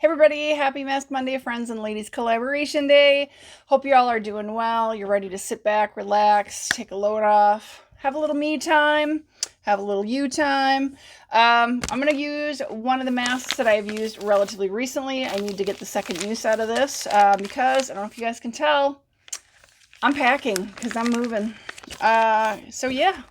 Hey everybody, happy Mask Monday, friends and ladies collaboration day. Hope you all are doing well. You're ready to sit back, relax, take a load off, have a little me time, have a little you time. I'm going to use one of the masks that I've used relatively recently. I need to get the second use out of this because, I don't know if you guys can tell, I'm packing because I'm moving. So yeah,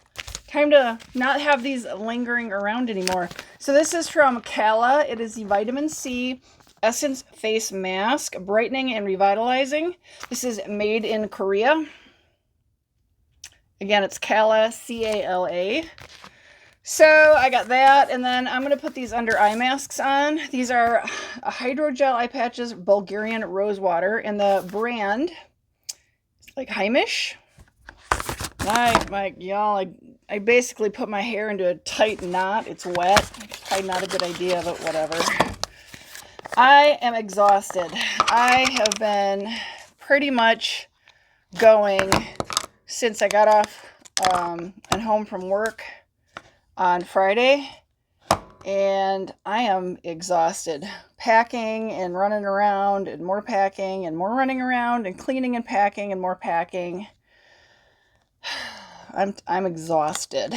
time to not have these lingering around anymore. So this is from Kala. It is the Vitamin C Essence Face Mask, brightening and revitalizing. This is made in Korea. Again, it's Kala, C-A-L-A. So I got that, and then I'm going to put these under eye masks on. These are hydrogel eye patches, Bulgarian Rosewater, and the brand is like Heimish. Y'all, I basically put my hair into a tight knot. It's wet. Probably not a good idea, but whatever. I am exhausted. I have been pretty much going since I got off and home from work on Friday, and I am exhausted. Packing and running around and more packing and more running around and cleaning and packing and more packing. I'm exhausted.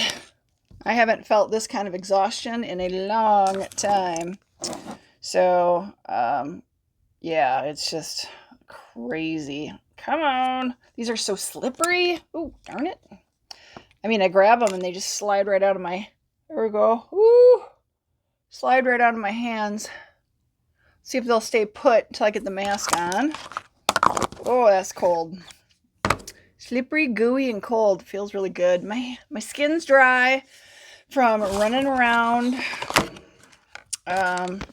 I haven't felt this kind of exhaustion in a long time. So, yeah, it's just crazy. Come on. These are so slippery. Ooh, darn it. I mean, I grab them and they just slide right out of my, there we go. Ooh, slide right out of my hands. See if they'll stay put until I get the mask on. Oh, that's cold. Slippery, gooey, and cold. Feels really good. My skin's dry from running around.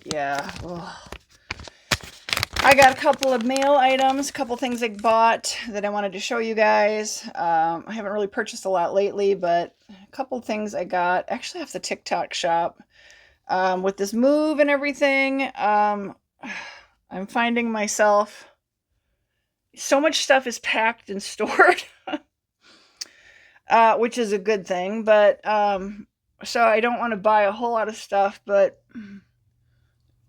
Yeah. Ugh. I got a couple of mail items, a couple things I bought that I wanted to show you guys. I haven't really purchased a lot lately, but a couple things I got actually off the TikTok shop. With this move and everything, I'm finding myself, so much stuff is packed and stored, which is a good thing, but so I don't want to buy a whole lot of stuff, but,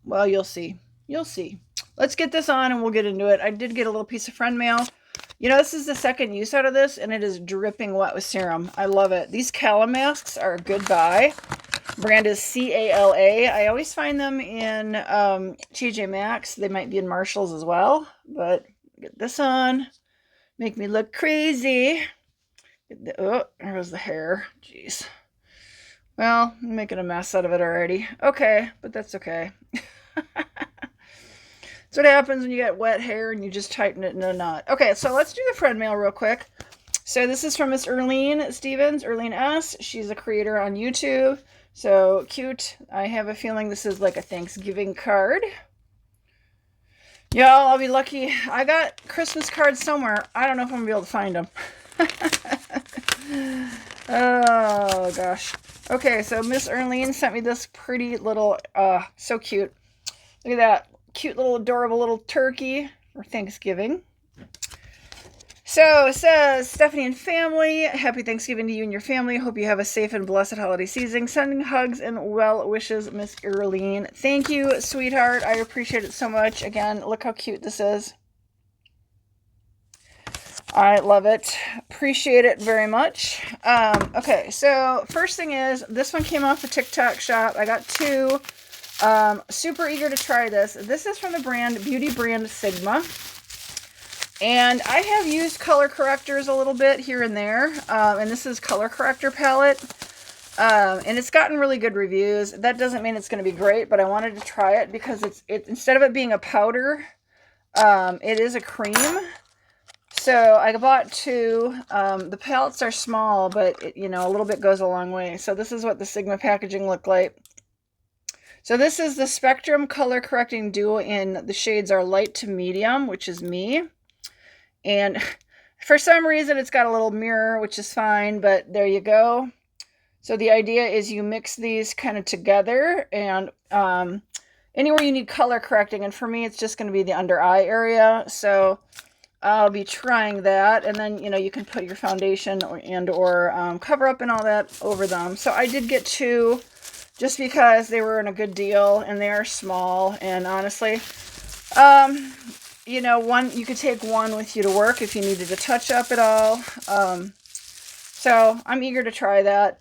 well, you'll see. You'll see. Let's get this on and we'll get into it. I did get a little piece of friend mail. You know, this is the second use out of this, and it is dripping wet with serum. I love it. These Kala masks are a good buy. Brand is C-A-L-A. I always find them in TJ Maxx. They might be in Marshalls as well, but get this on. Make me look crazy. Oh, there goes the hair. Jeez. Well, I'm making a mess out of it already. Okay, but that's okay. That's what happens when you get wet hair and you just tighten it in a knot. Okay, so let's do the friend mail real quick. So this is from Miss Erlene Stevens, Erlene S. She's a creator on YouTube. So cute. I have a feeling this is like a Thanksgiving card. Y'all, I'll be lucky. I got Christmas cards somewhere. I don't know if I'm going to be able to find them. Oh, gosh. Okay, so Miss Erlene sent me this pretty little, so cute. Look at that. Cute little adorable little turkey for Thanksgiving. So it says, Stephanie and family, happy Thanksgiving to you and your family. Hope you have a safe and blessed holiday season. Sending hugs and well wishes, Miss Erlene. Thank you, sweetheart. I appreciate it so much. Again, look how cute this is. I love it. Appreciate it very much. Okay, so first thing is, this one came off the TikTok shop. I got two. Super eager to try this. This is from the brand, beauty brand Sigma. And I have used color correctors a little bit here and there. And this is color corrector palette. And it's gotten really good reviews. That doesn't mean it's going to be great, but I wanted to try it because it's instead of it being a powder, it is a cream. So I bought two. The palettes are small, but it, you know, a little bit goes a long way. So this is what the Sigma packaging looked like. So this is the Spectrum Color Correcting Duo in the shades are light to medium, which is me. And for some reason it's got a little mirror, which is fine, but there you go. So the idea is you mix these kind of together, and anywhere you need color correcting, and for me it's just going to be the under eye area. So I'll be trying that, and then, you know, you can put your foundation or cover up and all that over them. So I did get two just because they were in a good deal and they are small. And honestly, you know, you could take one with you to work if you needed to touch up at all. So I'm eager to try that.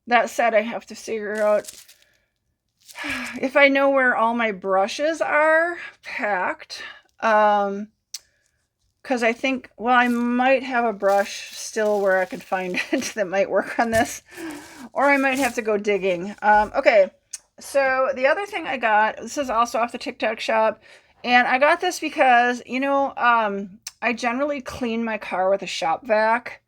That said, I have to figure out if I know where all my brushes are packed. Because I think, well, I might have a brush still where I could find it that might work on this. Or I might have to go digging. Okay, so the other thing I got, this is also off the TikTok shop. And I got this because, you know, I generally clean my car with a shop vac.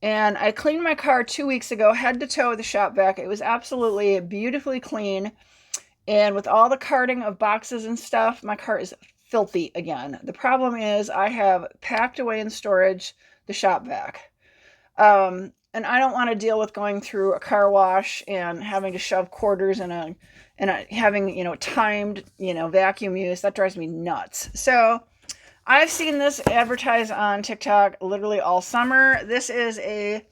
And I cleaned my car 2 weeks ago, head to toe with a shop vac. It was absolutely beautifully clean. And with all the carting of boxes and stuff, my car is filthy again. The problem is I have packed away in storage the shop vac. And I don't want to deal with going through a car wash and having to shove quarters in having, you know, timed, you know, vacuum use. That drives me nuts. So I've seen this advertised on TikTok literally all summer. This is a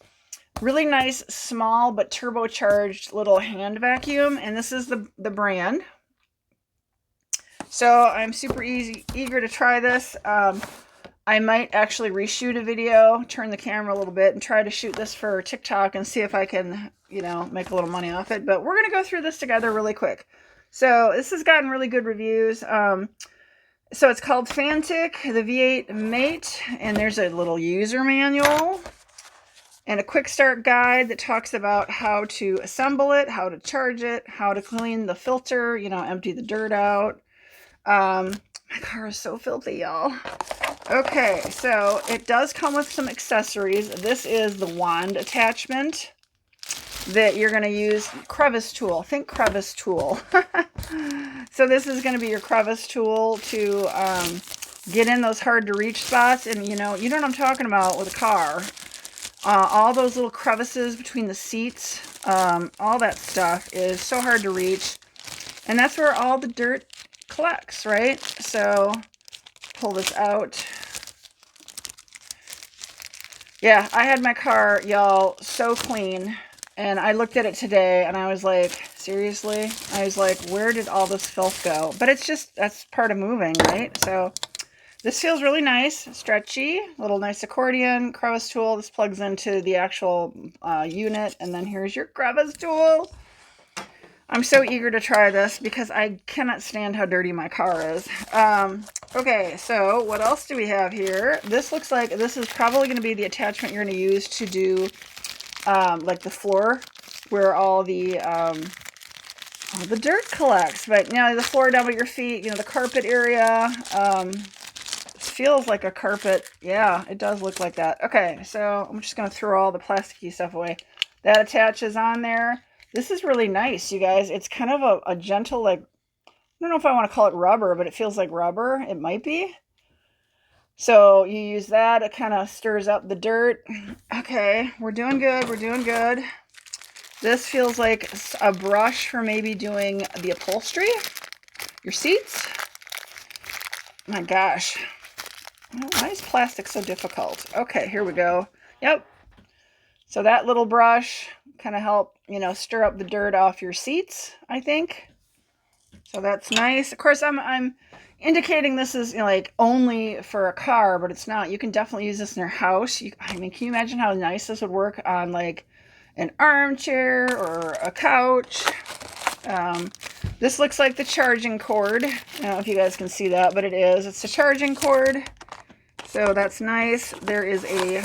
really nice, small, but turbocharged little hand vacuum. And this is the brand. So I'm super eager to try this. I might actually reshoot a video, turn the camera a little bit, and try to shoot this for TikTok and see if I can, you know, make a little money off it. But we're going to go through this together really quick. So this has gotten really good reviews. So it's called Fantic, the V8 Mate, and there's a little user manual and a quick start guide that talks about how to assemble it, how to charge it, how to clean the filter, you know, empty the dirt out. My car is so filthy, y'all. Okay, so it does come with some accessories. This is the wand attachment that you're going to use. Crevice tool. Think crevice tool. So this is going to be your crevice tool to get in those hard to reach spots. And you know what I'm talking about with a car. All those little crevices between the seats, all that stuff is so hard to reach. And that's where all the dirt collects, right? So pull this out. Yeah, I had my car, y'all, so clean. And I looked at it today and I was like, seriously? I was like, where did all this filth go? But it's just, that's part of moving, right? So this feels really nice, stretchy, little nice accordion, crevice tool. This plugs into the actual unit. And then here's your crevice tool. I'm so eager to try this because I cannot stand how dirty my car is. Okay, so what else do we have here? This looks like this is probably going to be the attachment you're going to use to do like the floor where all the dirt collects. But now the floor down by your feet, you know, the carpet area, feels like a carpet. Yeah, it does look like that. Okay, so I'm just going to throw all the plasticky stuff away. That attaches on there. This is really nice, you guys. It's kind of a gentle, like, I don't know if I want to call it rubber, but it feels like rubber. It might be. So you use that. It kind of stirs up the dirt. Okay, we're doing good. We're doing good. This feels like a brush for maybe doing the upholstery, your seats. My gosh. Why is plastic so difficult? Okay, here we go. Yep. So that little brush kind of help, you know, stir up the dirt off your seats, I think. So that's nice. Of course, I'm indicating this is, you know, like only for a car, but it's not. You can definitely use this in your house. I mean, can you imagine how nice this would work on like an armchair or a couch? This looks like the charging cord. I don't know if you guys can see that, but it is. It's a charging cord. So that's nice. There is a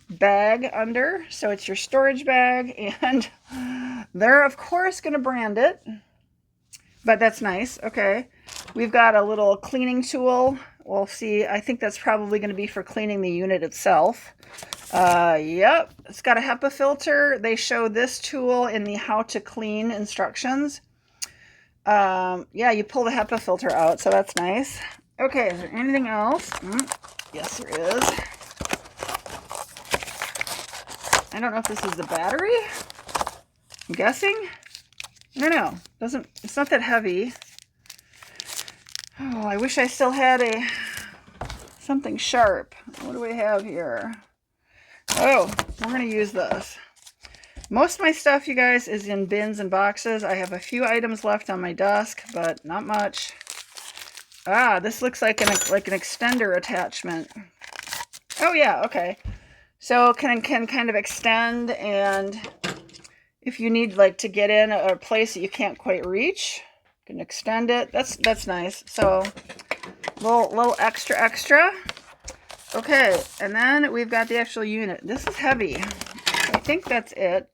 bag under, so it's your storage bag, and they're of course going to brand it, but that's nice. Okay, we've got a little cleaning tool. We'll see. I think that's probably going to be for cleaning the unit itself. Yep, it's got a HEPA filter. They show this tool in the how to clean instructions. Yeah, you pull the HEPA filter out, so that's nice. Okay, is there anything else? Yes, there is. I don't know if this is the battery. I'm guessing. I don't know. It's not that heavy. Oh, I wish I still had something sharp. What do we have here? Oh, we're going to use this. Most of my stuff, you guys, is in bins and boxes. I have a few items left on my desk, but not much. Ah, this looks like an extender attachment. Oh yeah, okay. So can kind of extend, and if you need like to get in a place that you can't quite reach, you can extend it. That's nice. So little extra. Okay, and then we've got the actual unit. This is heavy. I think that's it.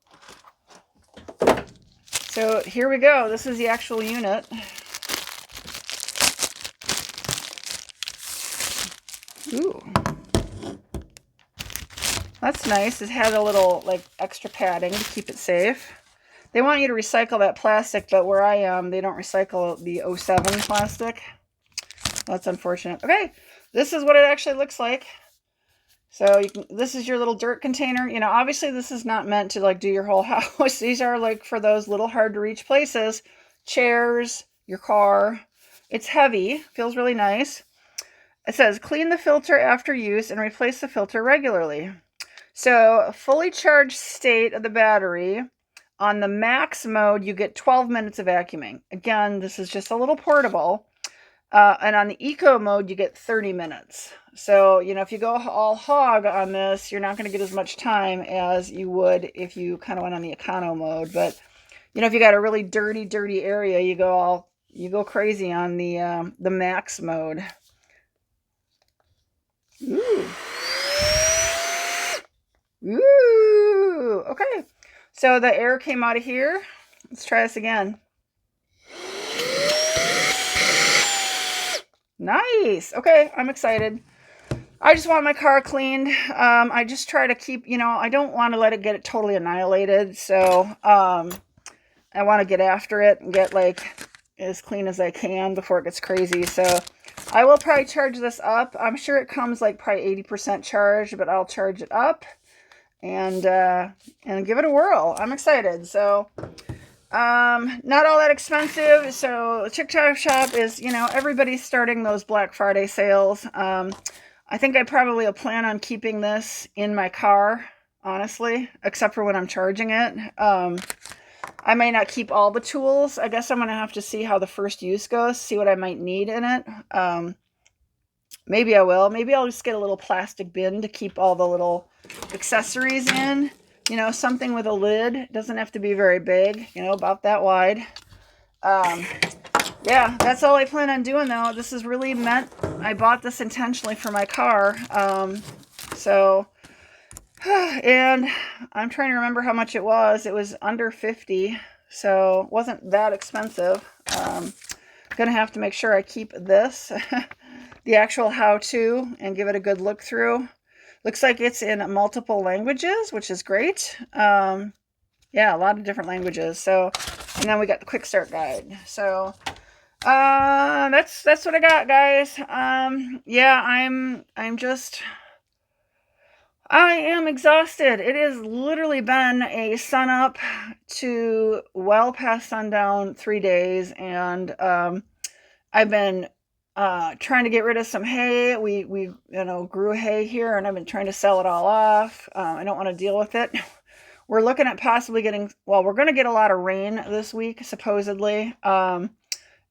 So here we go. This is the actual unit. Ooh. That's nice. It had a little like extra padding to keep it safe. They want you to recycle that plastic, but where I am, they don't recycle the 07 plastic. That's unfortunate. Okay, this is what it actually looks like. So this is your little dirt container. You know, obviously this is not meant to like do your whole house. These are like for those little hard to reach places. Chairs, your car. It's heavy, feels really nice. It says clean the filter after use and replace the filter regularly. So fully charged state of the battery. On the max mode, you get 12 minutes of vacuuming. Again, this is just a little portable. And on the eco mode, you get 30 minutes. So, you know, if you go all hog on this, you're not going to get as much time as you would if you kind of went on the econo mode. But, you know, if you got a really dirty area, you go crazy on the max mode. Ooh. Ooh. Okay. So the air came out of here. Let's try this again. Nice. Okay, I'm excited. I just want my car cleaned. I just try to keep, you know, I don't want to let it get totally annihilated. So I want to get after it and get like as clean as I can before it gets crazy. So I will probably charge this up. I'm sure it comes like probably 80% charged, but I'll charge it up and give it a whirl. I'm excited. So not all that expensive. So TikTok shop is, you know, everybody's starting those Black Friday sales. I think I probably will plan on keeping this in my car, honestly, except for when I'm charging it. I may not keep all the tools. I guess I'm going to have to see how the first use goes, see what I might need in it. Maybe I will. Maybe I'll just get a little plastic bin to keep all the little accessories in. You know, something with a lid. It doesn't have to be very big, you know, about that wide. Yeah, that's all I plan on doing, though. This is really meant, I bought this intentionally for my car. And I'm trying to remember how much it was. It was under 50, so it wasn't that expensive. Gonna have to make sure I keep this, the actual how-to, and give it a good look through. Looks like it's in multiple languages, which is great. Yeah, a lot of different languages. So, and then we got the quick start guide. So, that's what I got, guys. Yeah, I am exhausted. It has literally been a sun up to well past sundown 3 days, and I've been trying to get rid of some hay. We you know, grew hay here, and I've been trying to sell it all off. I don't want to deal with it. We're looking at possibly getting, well, we're going to get a lot of rain this week, supposedly, and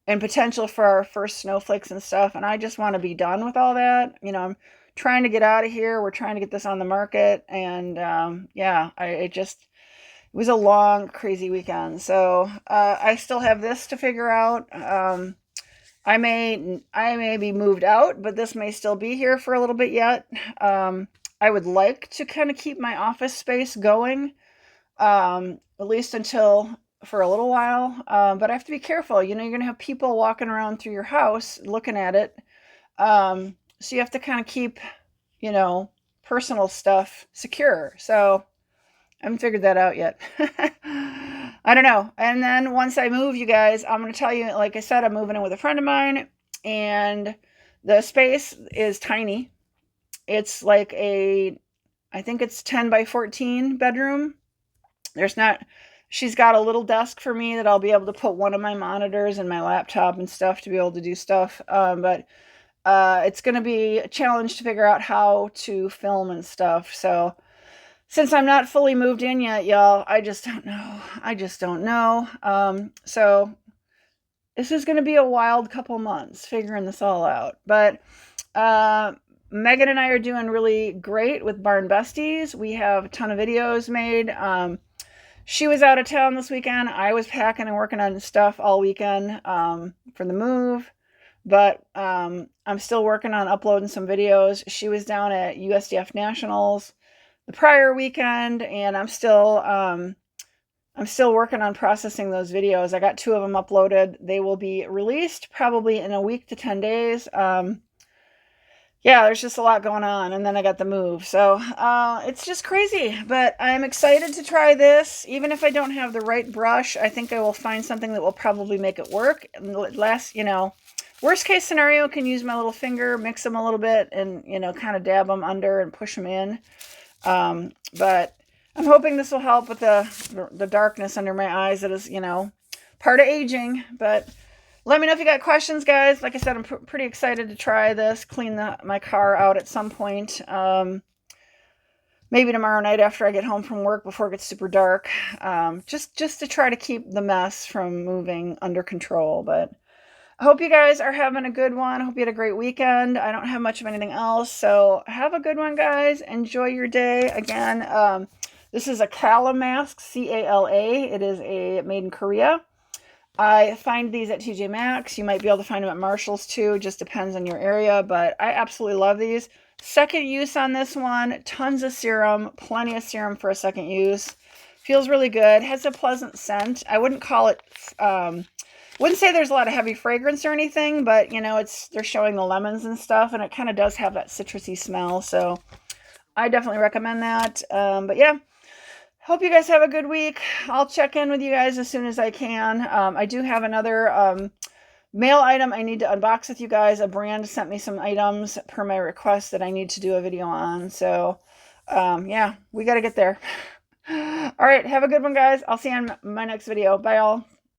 potential for our first snowflakes and stuff. And I just want to be done with all that. You know, I'm trying to get out of here. We're trying to get this on the market. And yeah, it was a long, crazy weekend. So I still have this to figure out. I may be moved out, but this may still be here for a little bit yet. I would like to kind of keep my office space going, at least until for a little while. But I have to be careful. You know, you're going to have people walking around through your house looking at it. So you have to kind of keep, you know, personal stuff secure. So I haven't figured that out yet. I don't know. And then once I move, you guys, I'm going to tell you, like I said, I'm moving in with a friend of mine, and the space is tiny. It's like I think it's 10 by 14 bedroom. She's got a little desk for me that I'll be able to put one of my monitors and my laptop and stuff to be able to do stuff. But it's going to be a challenge to figure out how to film and stuff. So since I'm not fully moved in yet, y'all, I just don't know. I just don't know. So this is going to be a wild couple months figuring this all out. But Megan and I are doing really great with Barn Besties. We have a ton of videos made. She was out of town this weekend. I was packing and working on stuff all weekend for the move. But I'm still working on uploading some videos. She was down at USDF Nationals the prior weekend, and I'm still working on processing those videos. I got 2 of them uploaded. They will be released probably in a week to 10 days. Yeah, there's just a lot going on, and then I got the move. So it's just crazy, but I'm excited to try this. Even if I don't have the right brush, I think I will find something that will probably make it work. And last, worst case scenario, can use my little finger, mix them a little bit, and, kind of dab them under and push them in. But I'm hoping this will help with the darkness under my eyes that is, part of aging. But let me know if you got questions, guys. Like I said, I'm pretty excited to try this, clean my car out at some point. Maybe tomorrow night after I get home from work before it gets super dark. Just to try to keep the mess from moving under control. But I hope you guys are having a good one. I hope you had a great weekend. I don't have much of anything else, so have a good one, guys. Enjoy your day. Again, this is a Cala mask, C-A-L-A. It is made in Korea. I find these at TJ Maxx. You might be able to find them at Marshall's too. It just depends on your area, but I absolutely love these. Second use on this one. Tons of serum. Plenty of serum for a second use. Feels really good. Has a pleasant scent. I wouldn't call it... wouldn't say there's a lot of heavy fragrance or anything, but, they're showing the lemons and stuff, and it kind of does have that citrusy smell, so I definitely recommend that. But yeah, hope you guys have a good week. I'll check in with you guys as soon as I can. I do have another mail item I need to unbox with you guys. A brand sent me some items per my request that I need to do a video on, so yeah, we got to get there. All right, have a good one, guys. I'll see you on my next video. Bye, all.